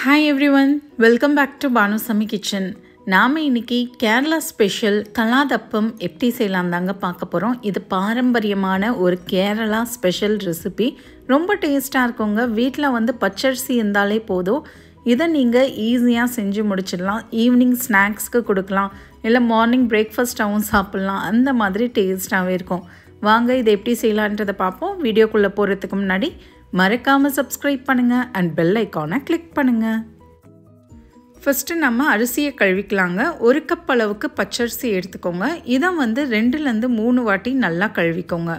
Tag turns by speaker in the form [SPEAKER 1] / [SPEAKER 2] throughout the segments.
[SPEAKER 1] Hi everyone, welcome back to Banusami Kitchen. நாம இன்னைக்கு Kerala special கலாதப்பம் எப்படி செய்யலாம் தாங்க பார்க்க போறோம். இது பாரம்பரியமான ஒரு கேரளா ஸ்பெஷல் ரெசிபி. ரொம்ப டேஸ்டா இருக்குங்க. வீட்ல வந்து பச்சரிசி இருந்தாலே போதும். இத நீங்க ஈஸியா செஞ்சு முடிச்சிடலாம். ஈவினிங் ஸ்நாக்ஸ்க்கு கொடுக்கலாம். இல்ல மார்னிங் பிரேக்ஃபாஸ்டாவும் சாப்பிடலாம். அந்த மாதிரி டேஸ்டாவே இருக்கும். வாங்க இதை எப்படி செய்யலாம்ன்றதை பார்ப்போம். வீடியோக்குள்ள போறதுக்கு முன்னாடி மறக்காம சப்ஸ்கிரைப் பண்ணுங்க and bell icon-ஐ click பண்ணுங்க. ஃபர்ஸ்ட் நம்ம அரிசியை கழுவிக்கலாங்க. 1 கப் அளவுக்கு பச்சரிசி எடுத்துக்கோங்க. இதை வந்து 2லேருந்து 3 வாட்டி நல்லா கழுவிக்கோங்க.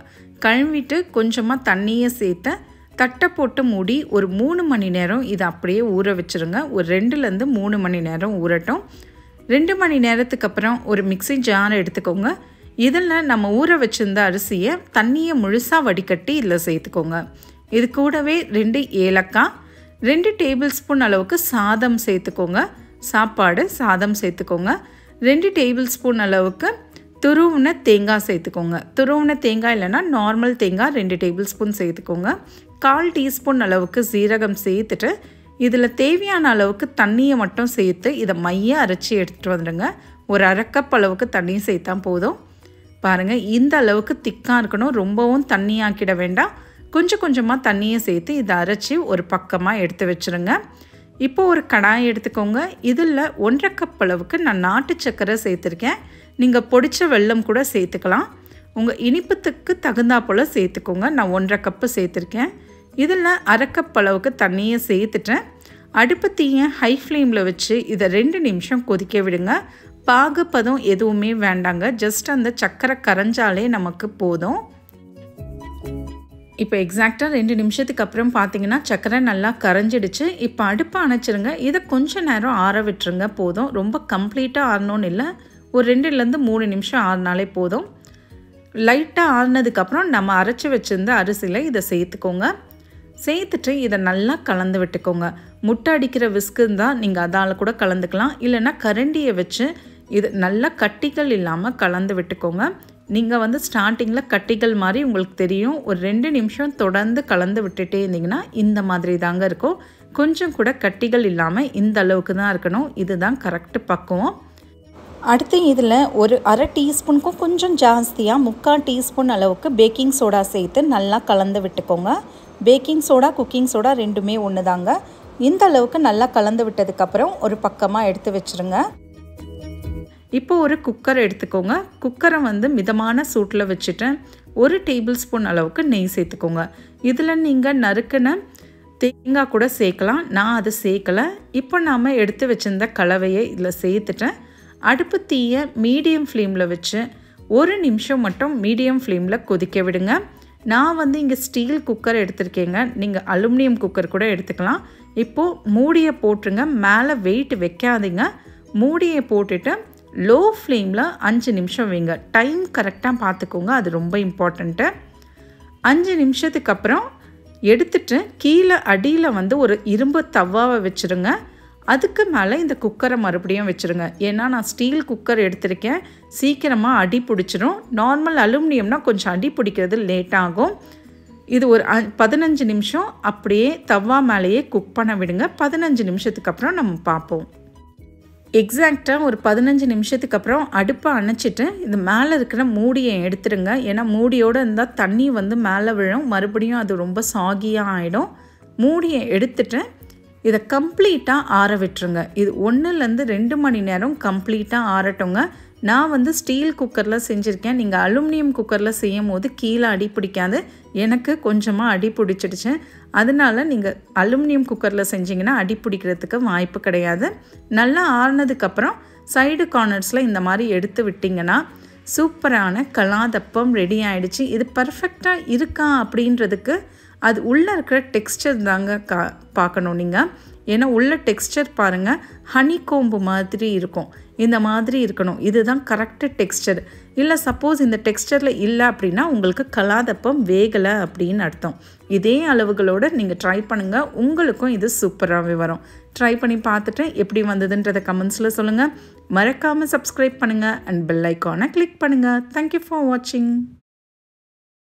[SPEAKER 1] கழுவிட்டு கொஞ்சமாக தண்ணியை சேர்த்து தட்டை போட்டு மூடி ஒரு 3 மணி நேரம் இதை அப்படியே ஊற வச்சுருங்க. ஒரு 2லேருந்து 3 மணி நேரம் ஊறட்டும். 2 மணி நேரத்துக்கு அப்புறம் ஒரு மிக்ஸி ஜார் எடுத்துக்கோங்க. இதில் நம்ம ஊற வச்சிருந்த அரிசியை தண்ணியை முழுசாக வடிகட்டி இதில் சேர்த்துக்கோங்க. இது கூடவே 2 ஏலக்காய், 2 டேபிள் ஸ்பூன் அளவுக்கு சாதம் சேர்த்துக்கோங்க. சாதம் சேர்த்துக்கோங்க. 2 டேபிள் ஸ்பூன் அளவுக்கு துருவின தேங்காய் சேர்த்துக்கோங்க. துருவின தேங்காய் இல்லைன்னா நார்மல் தேங்காய் 2 டேபிள் ஸ்பூன் சேர்த்துக்கோங்க. 1/4 டீஸ்பூன் அளவுக்கு சீரகம் சேர்த்துட்டு இதில் தேவையான அளவுக்கு தண்ணியை மட்டும் சேர்த்து இதை மைய அரைச்சி எடுத்துகிட்டு வந்துடுங்க. ஒரு 1/2 கப் அளவுக்கு தண்ணி சேர்த்தா போதும். பாருங்கள், இந்த அளவுக்கு திக்காக இருக்கணும். ரொம்பவும் தண்ணியாக்கிட வேண்டாம். கொஞ்சம் கொஞ்சமாக தண்ணியை சேர்த்து இதை அரைச்சி ஒரு பக்கமாக எடுத்து வச்சுருங்க. இப்போ ஒரு கடாய் எடுத்துக்கோங்க. இதில் 1/2 கப் அளவுக்கு நான் நாட்டு சர்க்கரை சேர்த்துருக்கேன். நீங்கள் பொடிச்ச வெல்லம் கூட சேர்த்துக்கலாம். உங்கள் இனிப்புத்துக்கு தகுந்தா போல் சேர்த்துக்கோங்க. நான் 1/2 கப்பு சேர்த்துருக்கேன். இதில் 1/2 கப் அளவுக்கு தண்ணியை சேர்த்துட்டேன். அடுப்பு தீயை ஹை ஃப்ளேமில் வச்சு இதை 2 நிமிஷம் கொதிக்க விடுங்க. பாகுப்பதம் எதுவுமே வேண்டாங்க. ஜஸ்ட் அந்த சர்க்கரை கரைஞ்சாலே நமக்கு போதும். இப்போ எக்ஸாக்டாக 2 நிமிஷத்துக்கு அப்புறம் பார்த்தீங்கன்னா சர்க்கரை நல்லா கரைஞ்சிடுச்சு. இப்போ அடுப்பை அணைச்சிருங்க. இதை கொஞ்சம் நேரம் ஆற விட்டுருங்க. போதும். ரொம்ப கம்ப்ளீட்டாக ஆறணும்னு இல்லை. ஒரு 2லேருந்து 3 நிமிஷம் ஆறினாலே போதும். லைட்டாக ஆறினதுக்கப்புறம் நம்ம அரைச்சி வச்சுருந்த அரிசியில் இதை சேர்த்துக்கோங்க. சேர்த்துட்டு இதை நல்லா கலந்து விட்டுக்கோங்க. முட்டை அடிக்கிற விஸ்கு இருந்தால் நீங்கள் அதால் கூட கலந்துக்கலாம். இல்லைன்னா கரண்டியை வச்சு இது நல்லா கட்டிகள் இல்லாமல் கலந்து விட்டுக்கோங்க. நீங்கள் வந்து ஸ்டார்டிங்கில் கட்டிகள் மாதிரி உங்களுக்கு தெரியும். ஒரு 2 நிமிஷம் தொடர்ந்து கலந்து விட்டுட்டே இருந்தீங்கன்னா இந்த மாதிரி தாங்க இருக்கும். கொஞ்சம் கூட கட்டிகள் இல்லாமல் இந்த அளவுக்கு தான் இருக்கணும். இதுதான் கரெக்டு பக்குவம். அடுத்து இதில் ஒரு 1/2 டீஸ்பூனுக்கும் கொஞ்சம் ஜாஸ்தியாக 3/4 டீஸ்பூன் அளவுக்கு பேக்கிங் சோடா சேர்த்து நல்லா கலந்து விட்டுக்கோங்க. பேக்கிங் சோடா, குக்கிங் சோடா ரெண்டுமே ஒன்று தாங்க. இந்த அளவுக்கு நல்லா கலந்து விட்டதுக்கப்புறம் ஒரு பக்கமாக எடுத்து வச்சுருங்க. இப்போ ஒரு குக்கர் எடுத்துக்கோங்க. குக்கரை வந்து மிதமான சூட்டில் வச்சுட்டு 1 டேபிள் ஸ்பூன் அளவுக்கு நெய் சேர்த்துக்கோங்க. இதில் நீங்கள் நறுக்கின தேங்காய் கூட சேர்க்கலாம். நான் அதை சேர்க்கலை. இப்போ நாம் எடுத்து வச்சிருந்த கலவையை இதில் சேர்த்துட்டேன். அடுப்பு தீயை மீடியம் ஃப்ளேமில் வச்சு 1 நிமிஷம் மட்டும் மீடியம் ஃப்ளேமில் கொதிக்க விடுங்க. நான் வந்து இங்கே ஸ்டீல் குக்கர் எடுத்திருக்கேங்க. நீங்கள் அலுமினியம் குக்கர் கூட எடுத்துக்கலாம். இப்போது மூடியை போட்டுருங்க. மேலே வெயிட் வைக்காதீங்க. மூடியை போட்டுட்டு லோ ஃப்ளேமில் 5 நிமிஷம் வைங்க. டைம் கரெக்டாக பார்த்துக்கோங்க. அது ரொம்ப இம்பார்ட்டண்ட்டு. 5 நிமிஷத்துக்கு அப்புறம் எடுத்துட்டு கீழே அடியில் வந்து ஒரு இரும்பு தவாவை வச்சுருங்க. அதுக்கு மேலே இந்த குக்கரை மறுபடியும் வச்சுருங்க. ஏன்னா நான் ஸ்டீல் குக்கர் எடுத்திருக்கேன். சீக்கிரமாக அடி பிடிச்சிரும். நார்மல் அலுமினியம்னா கொஞ்சம் அடி பிடிக்கிறது லேட் ஆகும். இது ஒரு 15 நிமிஷம் அப்படியே தவா மேலேயே குக் பண்ண விடுங்க. 15 நிமிஷத்துக்கு அப்புறம் நம்ம பார்ப்போம். எக்ஸாக்டாக ஒரு 15 நிமிஷத்துக்கு அப்புறம் அடுப்பை அணைச்சிட்டு இது மேலே இருக்கிற மூடியை எடுத்துடுங்க. ஏன்னா மூடியோடு இருந்தால் தண்ணி வந்து மேலே விழும். மறுபடியும் அது ரொம்ப சாகியாக ஆகிடும். மூடியை எடுத்துட்டு இதை கம்ப்ளீட்டாக ஆற விட்டுருங்க. இது 1லேருந்து 2 மணி நேரம் கம்ப்ளீட்டாக ஆறட்டுங்க. நான் வந்து ஸ்டீல் குக்கரில் செஞ்சுருக்கேன். நீங்கள் அலுமினியம் குக்கரில் செய்யும் போது கீழே அடி பிடிக்காது. எனக்கு கொஞ்சமாக அடி பிடிச்சிடுச்சு. அதனால நீங்கள் அலுமினியம் குக்கரில் செஞ்சிங்கன்னா அடி பிடிக்கிறதுக்கு வாய்ப்பு கிடையாது. நல்லா ஆறினதுக்கப்புறம் சைடு கார்னர்ஸில் இந்த மாதிரி எடுத்து விட்டிங்கன்னா சூப்பரான கலாதப்பம் ரெடி ஆகிடுச்சு. இது பர்ஃபெக்டாக இருக்கா அப்படின்றதுக்கு அது உள்ளே இருக்கிற டெக்ஸ்டர் தாங்க பார்க்கணும் நீங்கள். ஏன்னா உள்ள டெக்ஸ்டர் பாருங்கள், ஹனி கோம்பு மாதிரி இருக்கும். இந்த மாதிரி இருக்கணும். இதுதான் கரெக்டு டெக்ஸ்டர். இல்லை சப்போஸ் இந்த டெக்ஸ்டரில் இல்லை அப்படின்னா உங்களுக்கு கலாதப்பம் வேகலை அப்படின்னு அர்த்தம். இதே அளவுகளோடு நீங்கள் ட்ரை பண்ணுங்கள். உங்களுக்கும் இது சூப்பராகவே வரும். ட்ரை பண்ணி பார்த்துட்டு எப்படி வந்ததுன்றதை கமெண்ட்ஸில் சொல்லுங்கள். மறக்காமல் சப்ஸ்கிரைப் பண்ணுங்கள் அண்ட் பெல் ஐக்கானை கிளிக் பண்ணுங்கள். தேங்க்யூ ஃபார் வாட்சிங்.